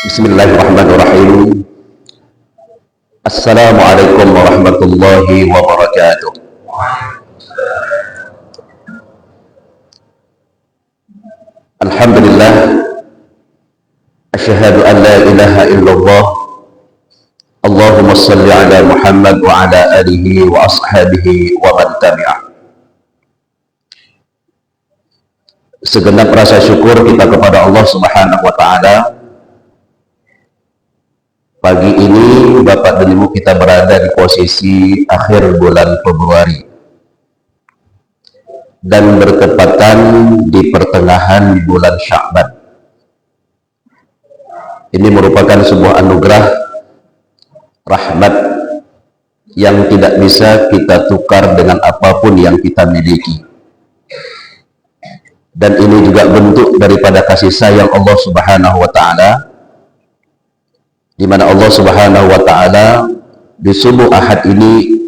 Bismillahirrahmanirrahim. Assalamualaikum warahmatullahi wabarakatuh. Alhamdulillah, asyhadu an la ilaha illallah. Allahumma salli ala Muhammad wa ala alihi wa ashabihi wa man tabi'ah. Segenap rasa syukur kita kepada Allah Subhanahu wa taala. Pagi ini Bapak dan Ibu kita berada di posisi akhir bulan Februari dan bertepatan di pertengahan bulan Sya'ban. Ini merupakan sebuah anugerah rahmat yang tidak bisa kita tukar dengan apapun yang kita miliki. Dan ini juga bentuk daripada kasih sayang Allah Subhanahu wa taala, di mana Allah Subhanahu wa taala di subuh Ahad ini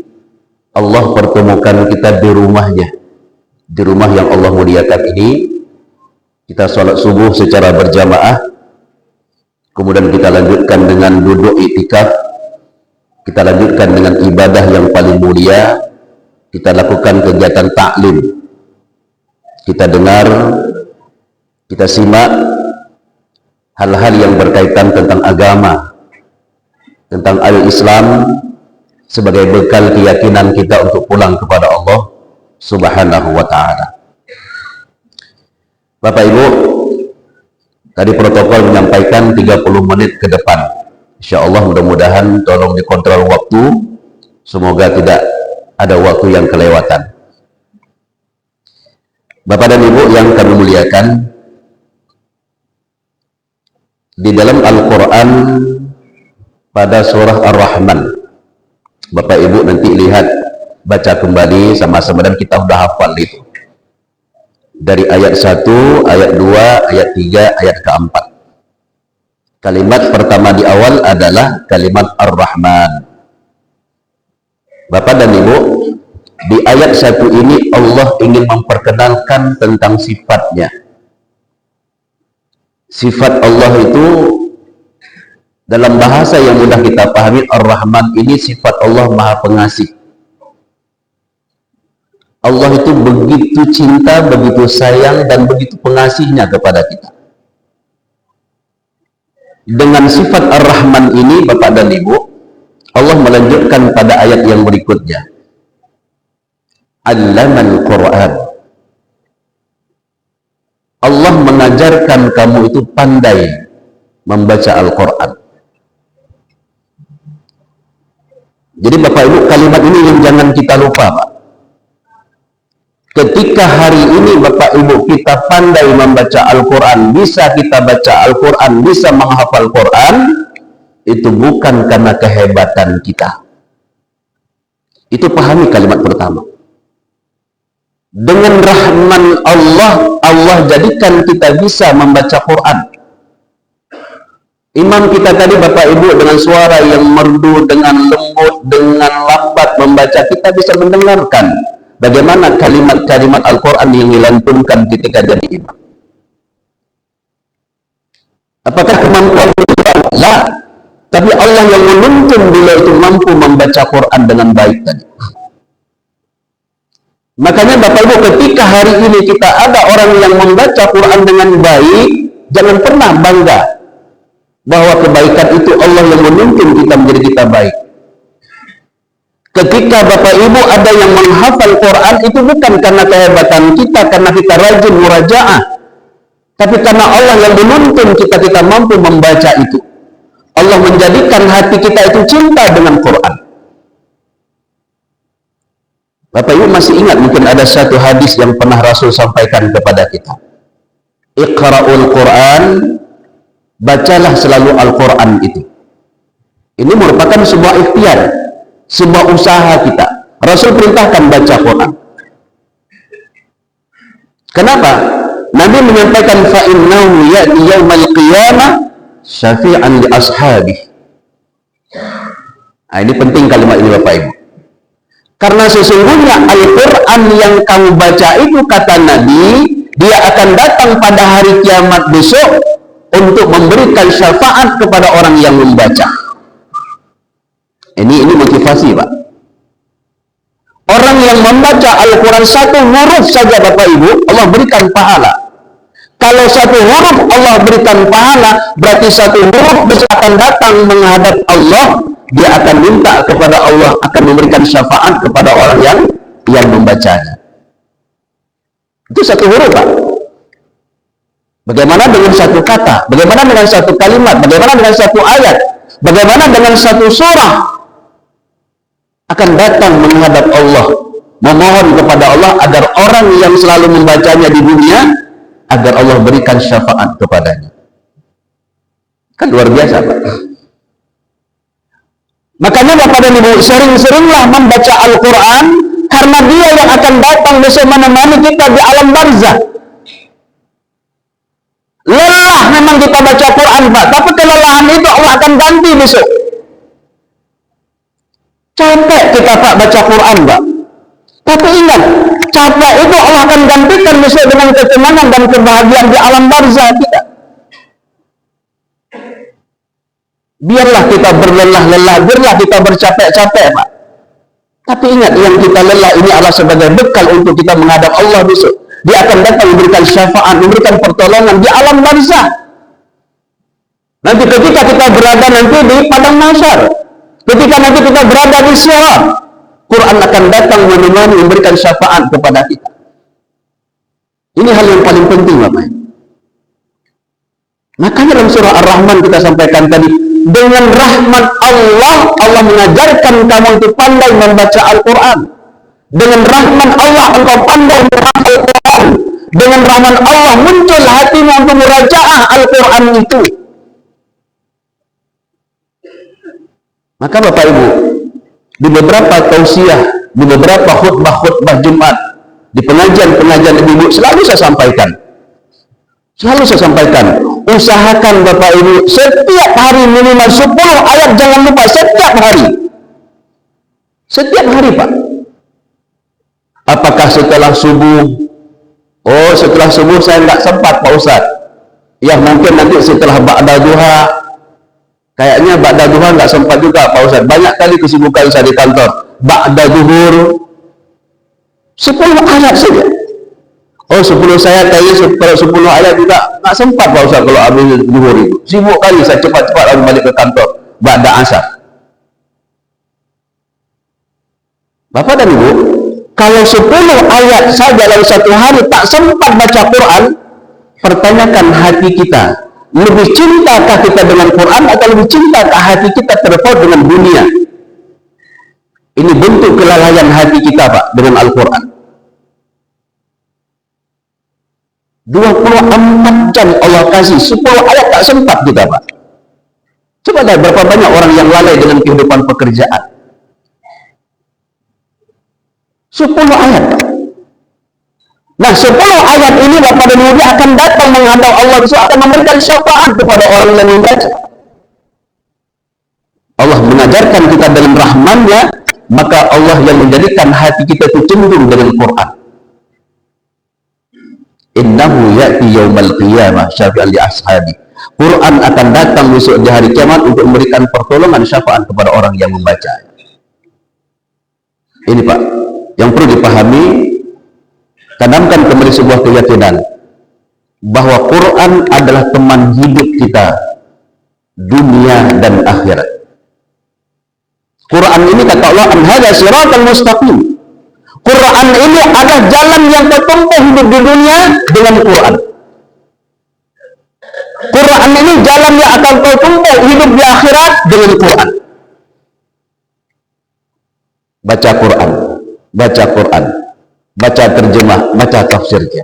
Allah pertemukan kita di rumahnya, di rumah yang Allah muliakan ini. Kita sholat subuh secara berjamaah, kemudian kita lanjutkan dengan duduk iktikaf, kita lanjutkan dengan ibadah yang paling mulia, kita lakukan kegiatan taklim, kita dengar, kita simak hal-hal yang berkaitan tentang agama, tentang al-Islam, sebagai bekal keyakinan kita untuk pulang kepada Allah Subhanahu wa ta'ala. Bapak Ibu, tadi protokol menyampaikan 30 menit ke depan. Insya Allah mudah-mudahan tolong dikontrol waktu, semoga tidak ada waktu yang kelewatan. Bapak dan Ibu yang kami muliakan, di dalam Al-Quran pada surah Ar-Rahman, Bapak Ibu nanti lihat, baca kembali sama-sama, dan kita sudah hafal itu dari ayat 1, ayat 2, ayat 3, ayat keempat. Kalimat pertama di awal adalah kalimat Ar-Rahman. Bapak dan Ibu, di ayat 1 ini Allah ingin memperkenalkan tentang sifatnya. Sifat Allah itu dalam bahasa yang mudah kita pahami, Ar-Rahman ini sifat Allah Maha Pengasih. Allah itu begitu cinta, begitu sayang, dan begitu pengasihnya kepada kita. Dengan sifat Ar-Rahman ini, Bapak dan Ibu, Allah melanjutkan pada ayat yang berikutnya. Allamal Quran. Allah mengajarkan kamu itu pandai membaca Al-Quran. Jadi Bapak Ibu, kalimat ini yang jangan kita lupa, Pak. Ketika hari ini Bapak Ibu kita pandai membaca Al-Quran, bisa kita baca Al-Quran, bisa menghafal Quran, itu bukan karena kehebatan kita. Itu pahami kalimat pertama. Dengan rahman Allah, Allah jadikan kita bisa membaca Quran. Imam kita tadi Bapak Ibu dengan suara yang merdu, dengan lembut, dengan lambat membaca, kita bisa mendengarkan bagaimana kalimat-kalimat Al-Quran yang dilantunkan ketika jadi imam. Apakah kemampuan kita? La. Tapi Allah yang menuntun bila itu mampu membaca Quran dengan baik tadi. Makanya Bapak Ibu, ketika hari ini kita ada orang yang membaca Quran dengan baik, jangan pernah bangga bahwa kebaikan itu Allah yang menuntun kita menjadi kita baik. Ketika Bapak Ibu ada yang menghafal Quran, itu bukan karena kehebatan kita, karena kita rajin murajaah, tapi karena Allah yang menuntun kita, kita mampu membaca itu. Allah menjadikan hati kita itu cinta dengan Quran. Bapak Ibu masih ingat mungkin ada satu hadis yang pernah Rasul sampaikan kepada kita. Iqra'ul Quran, bacalah selalu Al-Quran itu. Ini merupakan sebuah ikhtiar, sebuah usaha kita. Rasul perintahkan baca Quran. Kenapa? Nabi menyampaikan fa'innahu ya'ti yawmal qiyamah syafi'an li ashabi. Nah, ini penting kalimat ini Bapak Ibu. Karena sesungguhnya Al-Quran yang kamu baca itu, kata Nabi, dia akan datang pada hari kiamat besok untuk memberikan syafaat kepada orang yang membaca. Ini motivasi, Pak. Orang yang membaca Al-Quran satu huruf saja, Bapak Ibu, Allah berikan pahala. Kalau satu huruf Allah berikan pahala, berarti satu huruf akan datang menghadap Allah, dia akan minta kepada Allah, akan memberikan syafaat kepada orang yang membacanya. Itu satu huruf, Pak. Bagaimana dengan satu kata? Bagaimana dengan satu kalimat? Bagaimana dengan satu ayat? Bagaimana dengan satu surah? Akan datang menghadap Allah, memohon kepada Allah agar orang yang selalu membacanya di dunia, agar Allah berikan syafaat kepadanya. Kan luar biasa, Pak. Makanya Bapak dan Ibu, sering-seringlah membaca Al-Quran, karena dia yang akan datang besok menemani kita di alam barzah. Lelah memang kita baca Quran, Pak, tapi kelelahan itu Allah akan ganti besok. Capek kita, Pak, baca Quran, Pak. Tapi ingat, capek itu Allah akan gantikan besok dengan ketenangan dan kebahagiaan di alam barzah kita. Biarlah kita berlelah-lelah, biarlah kita bercapek-capek, Pak. Tapi ingat, yang kita lelah ini adalah sebagai bekal untuk kita menghadap Allah besok. Dia akan datang memberikan syafaat, memberikan pertolongan di alam barzah. Nanti ketika kita berada nanti di padang mahsyar, ketika nanti kita berada di sirat, Quran akan datang menemani, memberikan syafaat kepada kita. Ini hal yang paling penting, Bapak. Makanya dalam surah Ar-Rahman kita sampaikan tadi, dengan rahmat Allah, Allah mengajarkan kamu itu pandai membaca Al-Quran. Dengan rahmat Allah engkau pandai membaca Al-Quran. Dengan rahmat Allah muncul hatimu untuk murajaah Al-Quran itu. Maka Bapak Ibu, di beberapa tausiah, di beberapa khutbah-khutbah Jumat, di pengajian-pengajian Ibu selalu saya sampaikan. Usahakan Bapak Ibu setiap hari minimal 10 ayat, jangan lupa setiap hari. Setiap hari, Pak. Apakah setelah subuh? Oh, setelah subuh saya nggak sempat, Pak Ustaz. Ya mungkin nanti setelah ba'da duha. Kayaknya ba'da duha nggak sempat juga, Pak Ustaz. Banyak kali kesibukan saya di kantor. Ba'da duhur 10 ayat saja. Oh, 10 saya kayaknya kalau 10 ayat juga nggak sempat, Pak Ustaz, kalau habis duhur itu. Sibuk kali, saya cepat-cepat lalu balik ke kantor ba'da asar. Bapak dan Ibu, kalau 10 ayat saja dalam satu hari tak sempat baca Quran, pertanyakan hati kita. Lebih cintakah kita dengan Quran atau lebih cintakah hati kita terpaut dengan dunia? Ini bentuk kelalaian hati kita, Pak, dengan Al-Quran. 24 jam Allah kasih, 10 ayat tak sempat kita, Pak. Coba dah berapa banyak orang yang lalai dengan kehidupan pekerjaan. 10 ayat. Nah, 10 ayat ini Bapak dan Ibu akan datang menghadap Allah besok, akan memberikan syafaat kepada orang yang membaca. Allah mengajarkan kita dalam rahman-Nya, maka Allah yang menjadikan hati kita itu cenderung dengan Quran. Innahu ya'ti yaumal qiyamah syafi'an li ashabi. Quran akan datang besok di hari kiamat untuk memberikan pertolongan syafaat kepada orang yang membaca. Ini, Pak, yang perlu dipahami. Tanamkan kembali sebuah keyakinan bahwa Quran adalah teman hidup kita dunia dan akhirat. Quran ini kata Allah, an hadza siratal mustaqim. Quran ini adalah jalan yang tertempuh hidup di dunia dengan Quran. Quran ini jalan yang akan tertempuh hidup di akhirat dengan Quran. Baca Quran, baca Quran, baca terjemah, baca tafsirnya.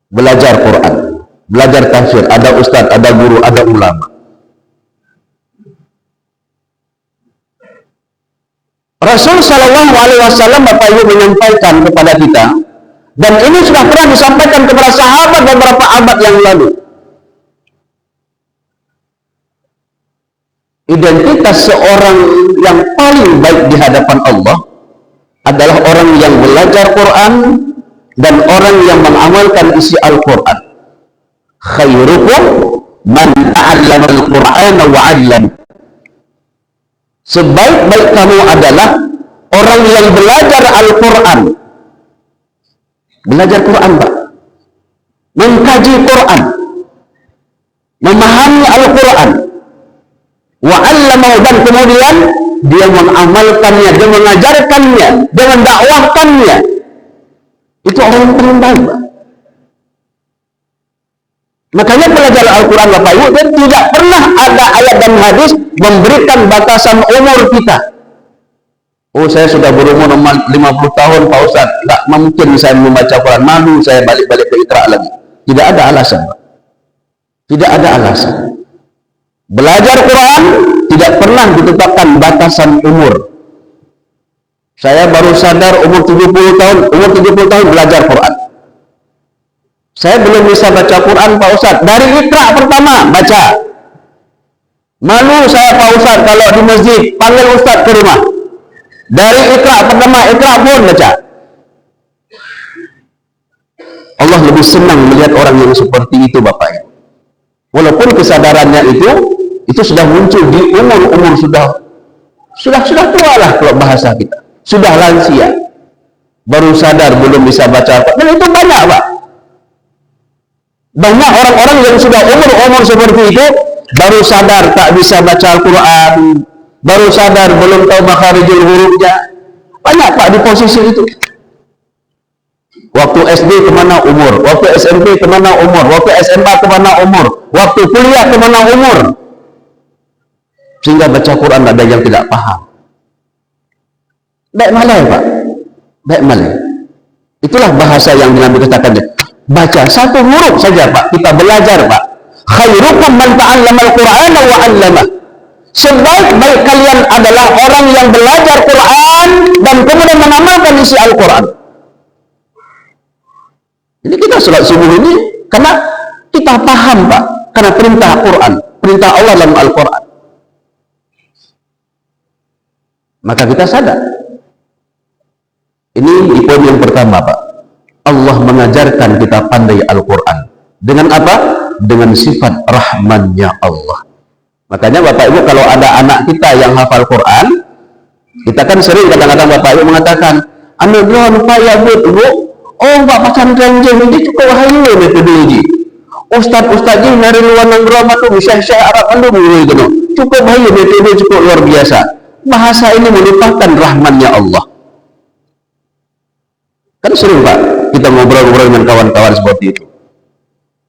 Belajar Quran, belajar tafsir, ada ustaz, ada guru, ada ulama. Rasul Shallallahu Alaihi Wasallam, Bapak Ibu, menyampaikan kepada kita, dan ini sudah pernah disampaikan kepada sahabat beberapa abad yang lalu. Identitas seorang yang paling baik di hadapan Allah adalah orang yang belajar Quran dan orang yang mengamalkan isi Al-Quran. khairukum man ta'allama al-Qur'ana wa 'allama. Sebaik-baik kamu adalah orang yang belajar Al-Quran. Belajar Quran, Pak. Mengkaji Quran. Memahami Al-Quran. Wa 'allamahu, dan kemudian dia mengamalkannya, dia mengajarkannya, dia mendakwahkannya. Itu orang yang paling baik, Pak. Makanya belajar Al-Quran, Bapak Ibu, dan tidak pernah ada ayat dan hadis memberikan batasan umur kita. Oh, saya sudah berumur 50 tahun, Pak Ustaz, tak mungkin saya membaca Quran, malu saya balik-balik ke Iqra lagi. Tidak ada alasan, Pak. Tidak ada alasan. Belajar Quran tidak pernah ditetapkan batasan umur. Saya baru sadar umur 70 tahun belajar Quran. Saya belum bisa baca Quran, Pak Ustaz. Dari Iqra pertama baca. Malu saya, Pak Ustaz, kalau di masjid panggil Ustaz ke rumah. Dari Iqra pertama, Iqra pun baca. Allah lebih senang melihat orang yang seperti itu, Bapak Ibu. Walaupun kesadarannya itu sudah muncul di umur sudah tua lah kalau bahasa kita. Sudah lansia. Baru sadar belum bisa baca Quran. Dan itu banyak, Pak. Banyak orang-orang yang sudah umur seperti itu baru sadar tak bisa baca Al-Quran, baru sadar belum tahu makharijul hurufnya. Banyak, Pak, di posisi itu. Waktu SD kemana umur, waktu SMP kemana umur, waktu SMA kemana umur, waktu kuliah kemana umur, sehingga baca Quran ada yang tidak paham. Baik malah, Pak, baik malah. Itulah bahasa yang Nabi katakan. Baca satu huruf saja, Pak, kita belajar, Pak. Khairukum man ta'allama al-Qur'ana wa 'allama. Sebaik-baik kalian adalah orang yang belajar Quran dan kemudian mengamalkan isi Al-Quran. Jadi kita sholat subuh ini karena kita paham, Pak, karena perintah Quran, perintah Allah dalam Al-Quran. Maka kita sadar. Ini di poin yang pertama, Pak. Allah mengajarkan kita pandai Al-Quran. Dengan apa? Dengan sifat rahmannya Allah. Makanya Bapak Ibu, kalau ada anak kita yang hafal Quran, kita kan sering kadang-kadang Bapak Ibu mengatakan, anu doang Pak ya Bu, oh Pak pacan kenjeng ini cukup hayu metodologi. Ustaz ini dari luar negeri itu bisa saya Arab anu itu no. Cukup hayu metode cukup luar biasa. Bahasa ini melupakan rahmannya Allah. Kan sering Pak, kita ngobrol-ngobrol dengan kawan-kawan seperti itu.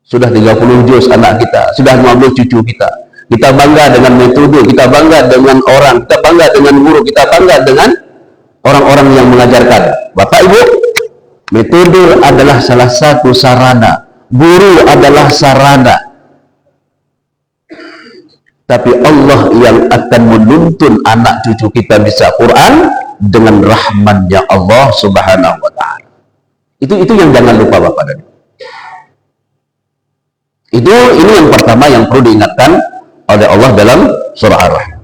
Sudah 30 juz anak kita, sudah 15 cucu kita. Kita bangga dengan metode, kita bangga dengan orang, kita bangga dengan guru, kita bangga dengan orang-orang yang mengajarkan. Bapak Ibu, metode adalah salah satu sarana, guru adalah sarana. Tapi Allah yang akan menuntun anak cucu kita bisa Quran dengan rahmannya Allah Subhanahu wa Ta'ala. Itu yang jangan lupa Bapak dan Ibu. Ini yang pertama yang perlu diingatkan oleh Allah dalam surah Ar-Rahman.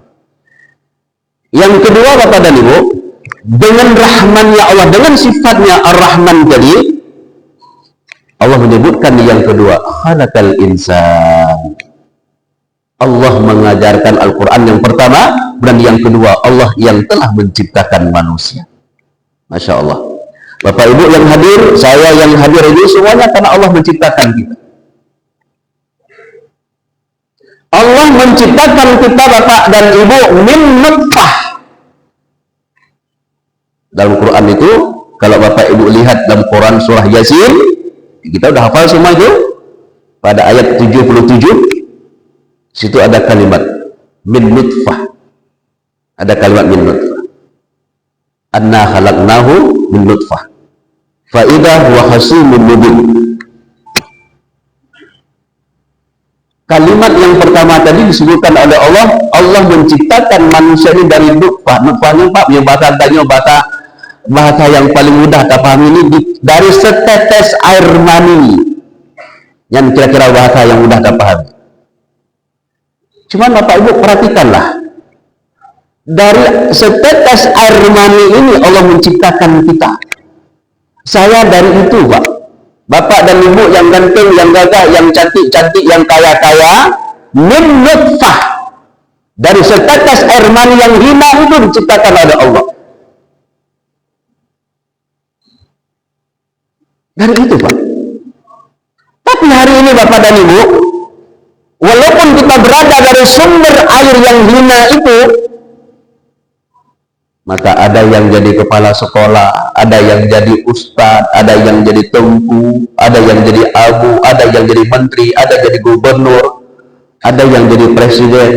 Yang kedua Bapak dan Ibu, dengan rahmannya Allah, dengan sifatnya Ar-Rahman tadi, Allah menyebutkan yang kedua, khalaqal insan. Allah mengajarkan Al-Quran yang pertama, dan yang kedua Allah yang telah menciptakan manusia. Masya Allah. Bapak Ibu yang hadir, saya yang hadir ini semuanya karena Allah menciptakan kita. Allah menciptakan kita Bapak dan Ibu min nutfah. Dalam Quran itu, kalau Bapak Ibu lihat dalam Quran surah Yasin, kita udah hafal semua itu. Pada ayat 77, situ ada kalimat min nutfah. Ada kalimat min nutfah. Anna khalaqnahu min nutfah. Fa idza huwa hasimun mubin. Kalimat yang pertama tadi disebutkan oleh Allah, Allah menciptakan manusia ini dari nutfah. Nutfahnya Pak, yang bahasa yang paling mudah kita pahami ini dari setetes air mani. Yang kira-kira bahasa yang mudah kita pahami. Cuman Bapak Ibu perhatikanlah, dari setetes air mani ini Allah menciptakan kita. Saya dari itu Pak, bapak dan ibu yang ganteng, yang gagah, yang cantik-cantik, yang kaya-kaya, min nutfah, dari setetes air mani yang hina itu diciptakan oleh Allah. Dari itu, Pak. Tapi hari ini bapak dan ibu, walaupun kita berada dari sumber air yang hina itu, maka ada yang jadi kepala sekolah, ada yang jadi ustadz, ada yang jadi tengku, ada yang jadi abu, ada yang jadi menteri, ada yang jadi gubernur, ada yang jadi presiden.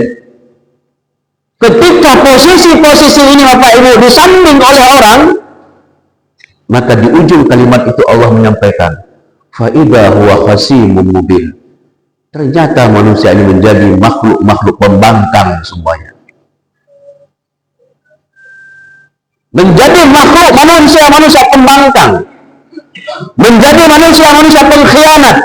Ketika posisi-posisi ini Bapak Ibu disanding oleh orang, maka di ujung kalimat itu Allah menyampaikan, fa'idha huwa khasimun mubin. Ternyata manusia ini menjadi makhluk-makhluk pembangkang semuanya. Menjadi makhluk manusia-manusia pembangkang, menjadi manusia-manusia pengkhianat,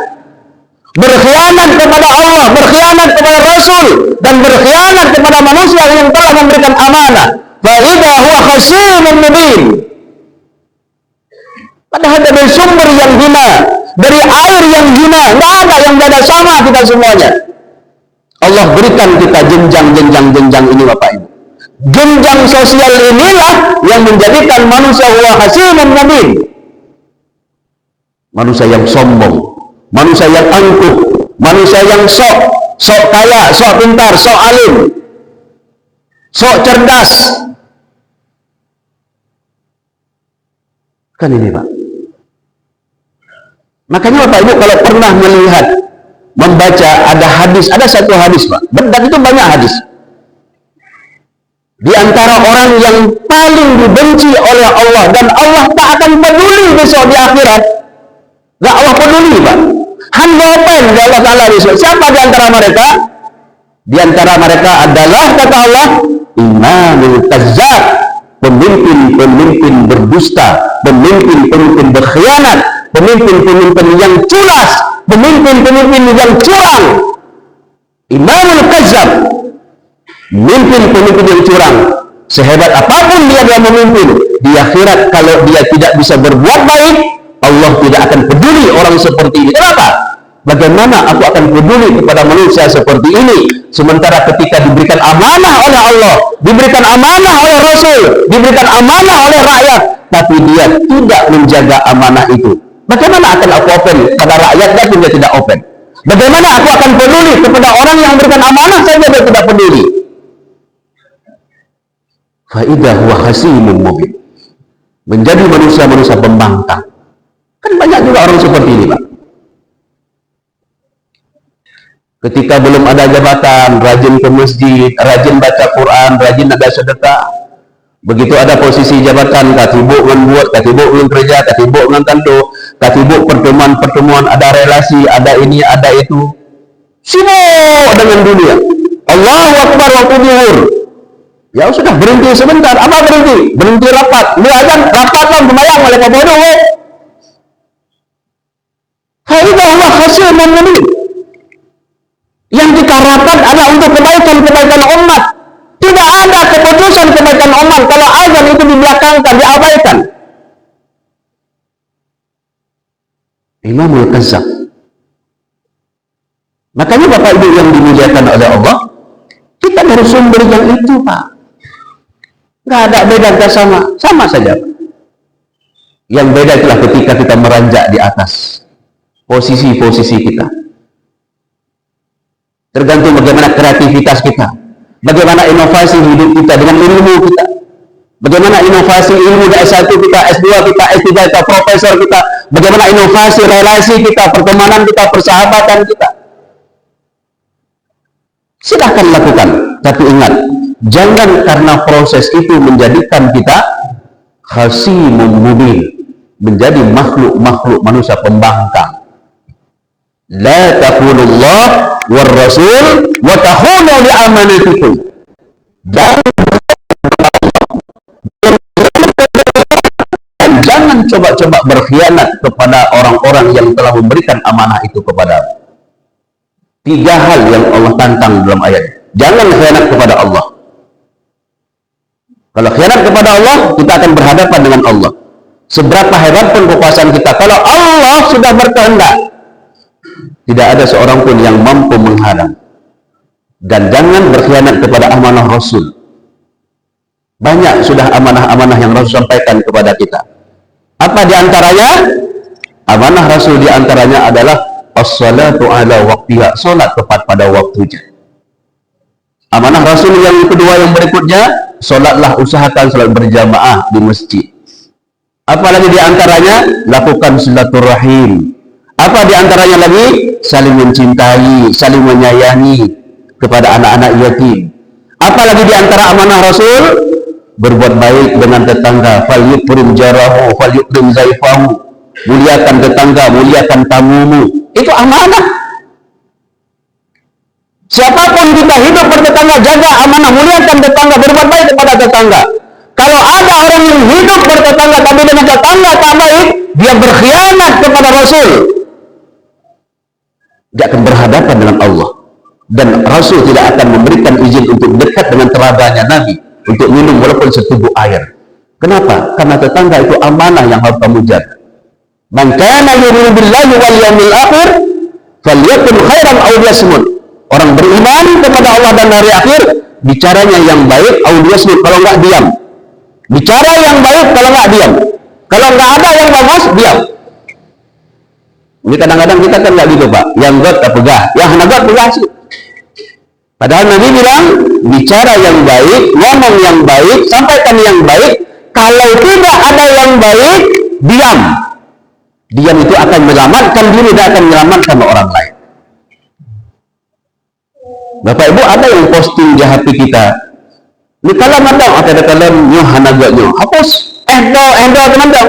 berkhianat kepada Allah, berkhianat kepada Rasul, dan berkhianat kepada manusia yang telah memberikan amanah. Fa idza huwa khasimun mubin. Padahal dari sumber yang hina, dari air yang hina, nggak ada yang beda, sama kita semuanya. Allah berikan kita jenjang ini Bapak Ibu. Jenjang sosial inilah yang menjadikan manusia huwa khasimun mubin. Manusia yang sombong, manusia yang angkuh, manusia yang sok kaya, sok pintar, sok alim, sok cerdas. Kan ini Pak. Makanya Bapak Ibu kalau pernah melihat, membaca ada hadis, ada satu hadis Pak, dan itu banyak hadis. Di antara orang yang paling dibenci oleh Allah dan Allah tak akan peduli besok di akhirat, gak Allah peduli Pak. Handopin di Allah Ta'ala besok. Siapa di antara mereka? Di antara mereka adalah, kata Allah, imamul kazzab, pemimpin-pemimpin berdusta, pemimpin-pemimpin berkhianat, pemimpin-pemimpin yang culas, pemimpin-pemimpin yang curang. Imamul kazzab, pemimpin-pemimpin yang curang. Sehebat apapun dia memimpin, di akhirat kalau dia tidak bisa berbuat baik, Allah tidak akan peduli orang seperti ini. Kenapa? Bagaimana aku akan peduli kepada manusia seperti ini, sementara ketika diberikan amanah oleh Allah, diberikan amanah oleh Rasul, diberikan amanah oleh rakyat, tapi dia tidak menjaga amanah itu. Bagaimana akan aku open pada rakyat dan dia tidak open? Bagaimana aku akan peduli kepada orang yang memberikan amanah saja dia tidak peduli? Faidah huwa khasimun mubin. Menjadi manusia-manusia pembangkang. Kan banyak juga orang seperti ini Pak. Ketika belum ada jabatan, rajin ke masjid, rajin baca Quran, rajin ada sedekah. Begitu ada posisi jabatan, katibuk membuat, katibuk kerja, katibuk tandu, katibuk pertemuan-pertemuan, ada relasi, ada ini, ada itu. Sibuk dengan dunia. Allahu Akbar waktu zuhur. Ya sudah, berhenti sebentar. Apa berhenti? Berhenti rapat. Lu azan, rapat kan sembahyang oleh Pak Bodoh. Faidah huwa khasimun mubin. Yang dikarapkan adalah untuk kebaikan-kebaikan umat. Tidak ada keputusan kebaikan umat kalau azan itu dibelakangkan, diabaikan. Imamul kazzab. Makanya Bapak Ibu yang dimuliakan oleh Allah, kita dari sumber yang itu Pak. Nggak ada beda, nggak sama saja. Yang beda itulah ketika kita meranjak di atas posisi-posisi kita. Tergantung bagaimana kreativitas kita, bagaimana inovasi hidup kita dengan ilmu kita, bagaimana inovasi ilmu S1 kita, S2 kita, S3 kita, profesor kita, bagaimana inovasi relasi kita, pertemanan kita, persahabatan kita. Silahkan lakukan, tapi ingat, jangan karena proses itu menjadikan kita khasimun mubin, menjadi makhluk-makhluk manusia pembangkang. La taqulullah war rasul wa tahunu li amanatikum. Jangan coba-coba berkhianat kepada orang-orang yang telah memberikan amanah itu kepadamu. 3 hal yang Allah tantang dalam ayat. Jangan khianat kepada Allah. Kalau khianat kepada Allah, kita akan berhadapan dengan Allah. seberapa hebat pun kekuasaan kita, kalau Allah sudah berkehendak, tidak ada seorang pun yang mampu menghalang. Dan jangan berkhianat kepada amanah Rasul. Banyak sudah amanah-amanah yang Rasul sampaikan kepada kita. Apa diantaranya? Amanah Rasul diantaranya adalah as-salatu ala waqtiha, salat tepat pada waktunya. Amanah Rasul yang kedua yang berikutnya, salatlah, usahakan salat berjamaah di masjid. Apalagi diantaranya, lakukan silaturahim. Apa diantaranya lagi? Saling mencintai, saling menyayangi kepada anak-anak yatim. Apalagi diantara amanah Rasul, berbuat baik dengan tetangga. Fal yukrim jarahu, fal yukrim zaifahu. Muliakan tetangga, muliakan tamumu. Itu amanah. Siapapun kita hidup bertetangga, jaga amanah, muliakan tetangga, berbuat baik kepada tetangga. Kalau ada orang yang hidup bertetangga tapi dengan tetangga tak baik, dia berkhianat kepada Rasul. Dia akan berhadapan dengan Allah. Dan Rasul tidak akan memberikan izin untuk dekat dengan teladanya Nabi untuk minum walaupun seteguk air. Kenapa? Karena tetangga itu amanah yang harus kamu jaga. Man kana yu'minu billahi wal yawmil akhir falyakun khairan aw liyasmut. Orang beriman kepada Allah dan hari akhir, bicaranya yang baik, audiyasmut, kalau enggak diam. Bicara yang baik, kalau enggak diam. Kalau enggak ada yang bagus, diam. Ini kadang-kadang kita kan enggak gitu, Pak. Yang God tak pegah, yang hana God pegah sih. Padahal Nabi bilang, bicara yang baik, ngomong yang baik, sampaikan yang baik. Kalau tidak ada yang baik, diam. Diam itu akan menyelamatkan diri dan akan menyelamatkan orang lain. Bapak Ibu, ada yang posting di HP kita. Ini kalau mandang, ada kalam nyo hanaga nyo. Hapus. Endo mandang.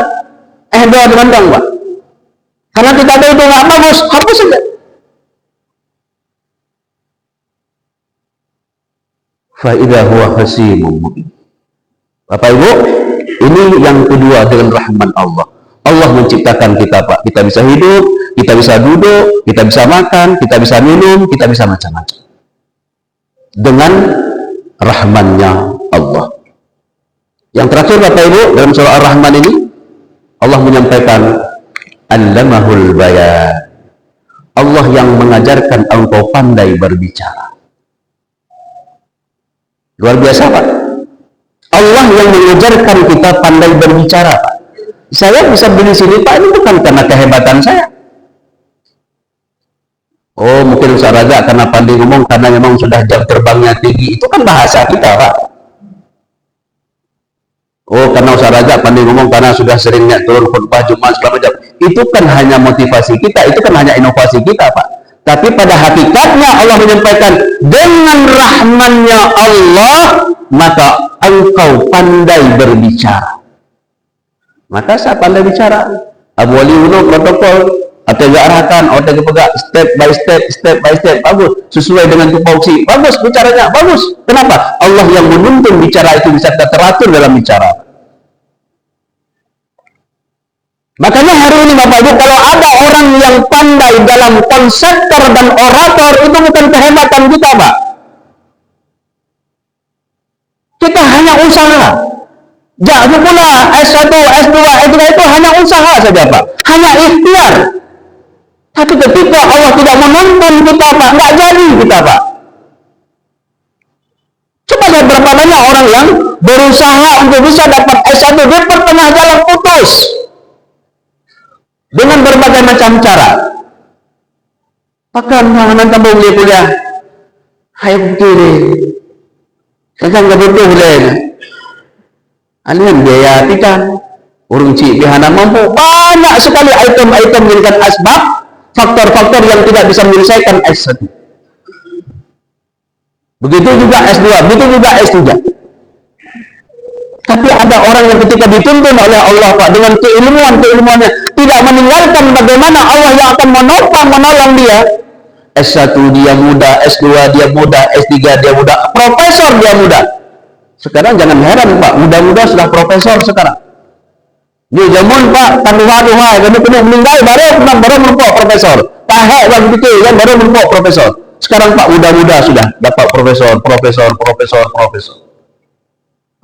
Endo mandang, Pak. Karena kita tahu itu nggak bagus, hapus saja. Fa idza huwa hasimun mubin. Bapak Ibu, ini yang kedua dengan rahman Allah. Allah menciptakan kita, Pak. Kita bisa hidup, kita bisa duduk, kita bisa makan, kita bisa minum, kita bisa macam-macam. Dengan rahmannya Allah. Yang terakhir Bapak Ibu, dalam surah Ar-Rahman ini Allah menyampaikan Allamahul bayan. Allah yang mengajarkan engkau pandai berbicara. Luar biasa, Pak. Allah yang mengajarkan kita pandai berbicara, Pak. Saya bisa beli sini, Pak, ini bukan karena kehebatan saya. Oh, mungkin Ustaz Raja karena pandai ngomong, karena memang sudah jam terbangnya tinggi. Itu kan bahasa kita, Pak. Oh, karena Ustaz Raja pandai ngomong karena sudah seringnya turun khutbah Jumat segala macam. Itu kan hanya motivasi kita, itu kan hanya inovasi kita, Pak. Tapi pada hakikatnya Allah menyampaikan, dengan rahmannya Allah, maka engkau pandai berbicara. Maka saya pandai bicara. Abu Ali Uno protokol. Atau arahkan, atau pegang step by step, bagus, sesuai dengan tupoksi, bagus bicaranya, bagus. Kenapa? Allah yang menuntun bicara itu bisa teratur dalam bicara. Makanya hari ini Bapak Ibu, kalau ada orang yang pandai dalam konseptor dan orator, itu bukan kehebatan kita, Pak. Kita hanya usaha. Jangan pula S1, S2, S3 itu hanya usaha saja, Pak. Hanya ikhtiar. Tapi ketika Allah tidak menuntun kita, Pak, nggak jadi kita, Pak. Coba lihat berapa banyak orang yang berusaha untuk bisa dapat S1 di tengah jalan putus. Dengan berbagai macam cara. Pakan nanti boleh kuliah. Hai kiri. Saya nggak butuh boleh. Alian biaya tidak. Urung cik bihana mampu. Banyak sekali item-item meningkat asbab. Faktor-faktor yang tidak bisa menyelesaikan S1. Begitu juga S2, begitu juga S3. Tapi ada orang yang ketika dituntun oleh Allah, Pak, dengan keilmuannya, tidak meninggalkan bagaimana Allah yang akan menopang, menolong dia. S1 dia muda, S2 dia muda, S3 dia muda, profesor dia muda. Sekarang jangan heran, Pak, muda-muda sudah profesor sekarang. Dia jamun, Pak, tanduh-tanduh, kena meninggal, baru menumpuk profesor. Tahek yang begitu, ya, baru menumpuk profesor. Sekarang Pak, muda-muda sudah dapat profesor.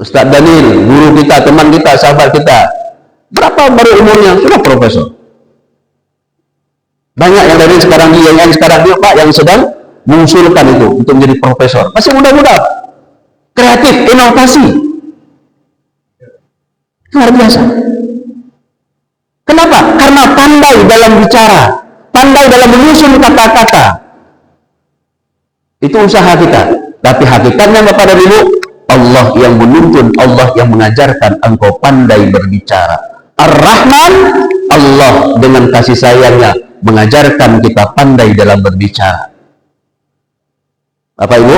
Ustaz Daniel, guru kita, teman kita, sahabat kita, Berapa baru umurnya? Sudah profesor. Banyak yang dari sekarang dia Pak yang sedang mengusulkan itu untuk menjadi profesor. Masih muda-muda, kreatif, inovasi, luar biasa. Kenapa? Karena pandai dalam bicara, pandai dalam menyusun kata-kata. Itu usaha kita. Tapi hakikatnya Bapak dan Ibu, Allah yang menuntun, Allah yang mengajarkan engkau pandai berbicara. Ar-Rahman, Allah dengan kasih sayangnya mengajarkan kita pandai dalam berbicara. Bapak Ibu,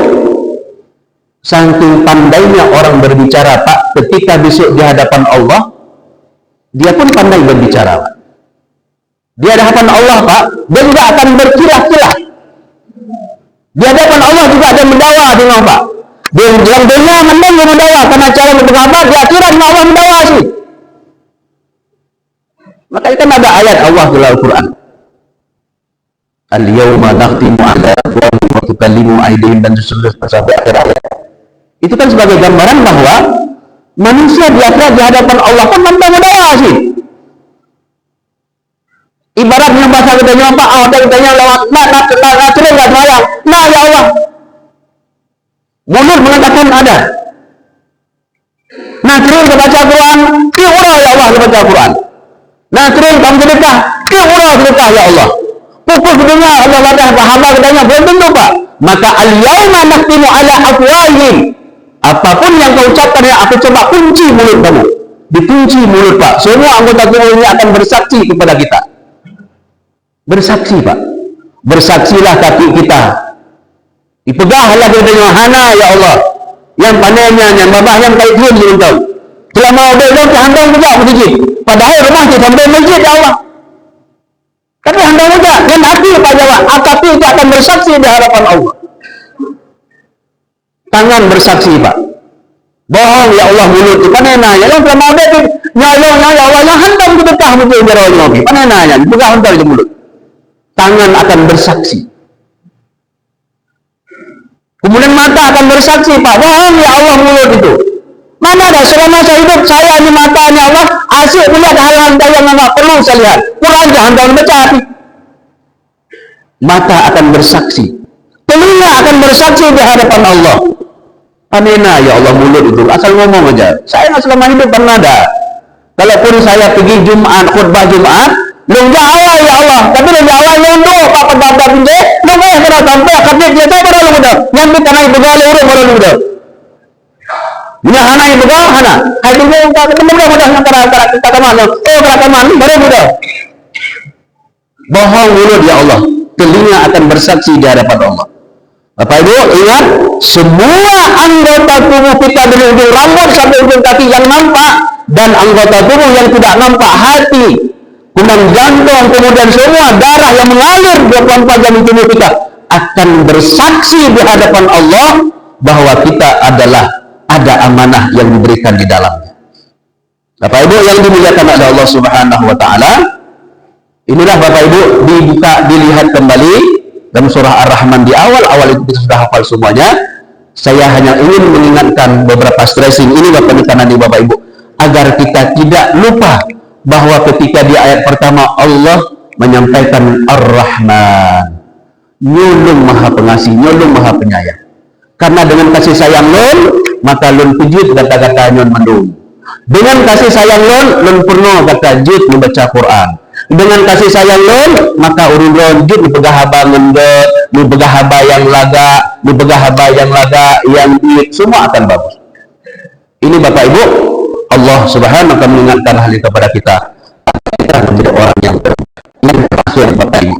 saking pandainya orang berbicara, Pak, ketika besok di hadapan Allah, dia pun pandai berbicara, Pak. Di hadapan Allah, Pak, dia juga akan berkilah-kilah. Di hadapan Allah juga ada mendawa, dengan Pak. Di dalam dunia mending dia mendawa, karena cara bersahabat, di akhirat Allah mendawa sih. Maka kan ada ayat Allah dalam Al-Quran. Al-yawma nakhtimu ala afwahihim wa tukallimu aydihim, dan seterusnya sampai akhir ayat. Itu kan sebagai gambaran bahwa manusia di akhirat di hadapan Allah kan mampu mendawa sih. Ibaratnya bahasa kitanya Pak, kitanya lewat natural nggak sayang. Nah ya Allah, mulut mengatakan ada. Natural baca Quran, tiura ya Allah baca Quran. Natural kamu sedekah, tiura sedekah ya Allah. Pukul sedunia Allah wadah hamba katanya belum tentu Pak. Maka al-yawma nakhtimu ala afwahihim. Apapun yang kau ucapkan ya aku coba kunci mulut kamu. Dikunci mulut Pak. Semua anggota tubuh ini akan bersaksi kepada kita. Bersaksi Pak. Bersaksilah kaki kita. Dipegahlah katanya hana ya Allah. Yang panennya yang babah yang kait dia untuk. Telah mau belok ke handong juga masjid. Padahal rumah kita sampai masjid ya Allah. Tapi handong juga dan hati Pak jawab. Hati itu akan bersaksi di hadapan Allah. Tangan bersaksi Pak. Bohong ya Allah mulut itu panenanya. Yang telah mau belok ya Allah yang handong ke dekah betul jarawat lagi. Panenanya dipegang hantar di mulut. Tangan akan bersaksi. Kemudian mata akan bersaksi, Pak. Bohong ya Allah mulut itu. Mana ada selama saya hidup, saya ini matanya Allah, asyik melihat hal-hal yang nggak perlu saya lihat. Kurang jangan baca hati. Mata akan bersaksi. Telinga akan bersaksi di hadapan Allah. Panena ya Allah mulut itu. Asal ngomong aja. Saya nggak selama hidup pernah ada. Kalaupun saya pergi Jumat, khutbah Jumat, Long Jawa ya Allah, tapi Long Jawa nyondo Pak pedagang pinjau, Long ya kena sampai akadnya dia saya baru muda, yang kita naik begal urut baru muda. Ini hana yang begal hana, hai tunggu ketemu mudah antara kita kemana, kemana baru muda. Bohong mulut ya Allah, telinga akan bersaksi di hadapan Allah. Bapak Ibu ingat, semua anggota tubuh kita dari ujung rambut sampai ujung kaki yang nampak dan anggota tubuh yang tidak nampak, hati, kemudian jantung, kemudian semua darah yang mengalir 24 jam di tubuh kita akan bersaksi di hadapan Allah bahwa kita adalah ada amanah yang diberikan di dalamnya. Bapak Ibu yang dimuliakan oleh Allah Subhanahu wa taala, inilah Bapak Ibu dilihat kembali dalam surah Ar-Rahman di awal-awal itu kita sudah hafal semuanya. Saya hanya ingin mengingatkan beberapa stressing ini Bapak Ibu agar kita tidak lupa bahwa ketika di ayat pertama Allah menyampaikan Ar-Rahman, nyulung maha pengasih, nyulung maha penyayang. Karena dengan kasih sayang lon, maka lon pujit kata-kata nyon mendung. Dengan kasih sayang lon purno kata jut membaca Quran. Dengan kasih sayang lon, maka urun lon jut dipegah haba ngendet, dipegah haba yang laga, dipegah haba yang laga, yang duit, semua akan bagus. Ini Bapak Ibu, Allah Subhanahu wa taala mengingatkan hal ini kepada kita. Kita menjadi orang yang terakhir Bapak Ibu.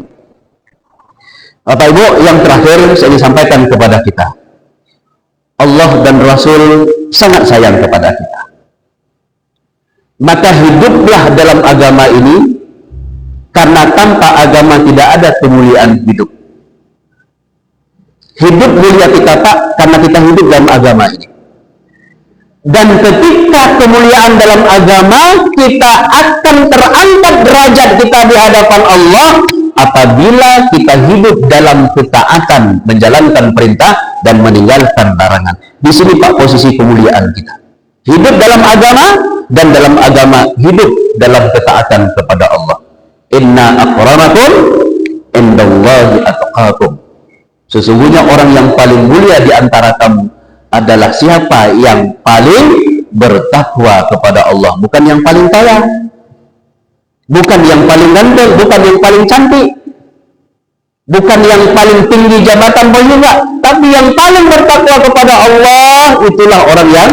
Bapak Ibu, yang terakhir saya ingin sampaikan kepada kita. Allah dan Rasul sangat sayang kepada kita. Maka hiduplah dalam agama ini, karena tanpa agama tidak ada kemuliaan hidup. Hidup mulia kita Pak, karena kita hidup dalam agama ini. Dan ketika kemuliaan dalam agama, kita akan terangkat derajat kita di hadapan Allah apabila kita hidup dalam ketaatan, menjalankan perintah dan meninggalkan larangan. Di sini Pak posisi kemuliaan kita. Hidup dalam agama dan dalam agama hidup dalam ketaatan kepada Allah. Inna akramakum indallahi atqakum. Sesungguhnya orang yang paling mulia di antara kamu adalah siapa yang paling bertakwa kepada Allah, bukan yang paling kaya, bukan yang paling ganteng, bukan yang paling cantik, bukan yang paling tinggi jabatan juga, tapi yang paling bertakwa kepada Allah, itulah orang yang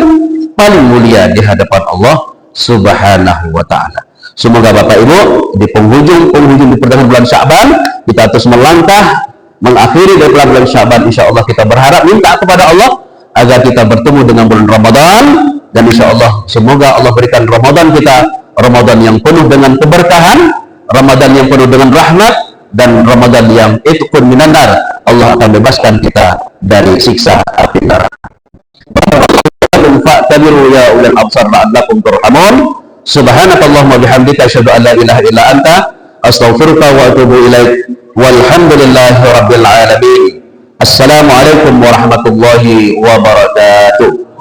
paling mulia di hadapan Allah Subhanahu wa ta'ala. Semoga Bapak Ibu di penghujung di pertengahan bulan Sya'ban kita terus melangkah mengakhiri dari bulan Sya'ban. Insya Allah kita berharap minta kepada Allah agar kita bertemu dengan bulan Ramadan, dan insya Allah semoga Allah berikan Ramadan kita Ramadan yang penuh dengan keberkahan, Ramadan yang penuh dengan rahmat, dan Ramadan yang itqun minan nar. Allah akan bebaskan kita dari siksa api neraka. Fa'tabiru ya ulil absar la'allakum turhamun. Subhanakallahumma bihamdika asyhadu an la ilaha illa anta astaghfiruka wa atubu ilaik. Walhamdulillahi rabbil alamin. Assalamualaikum warahmatullahi wabarakatuh.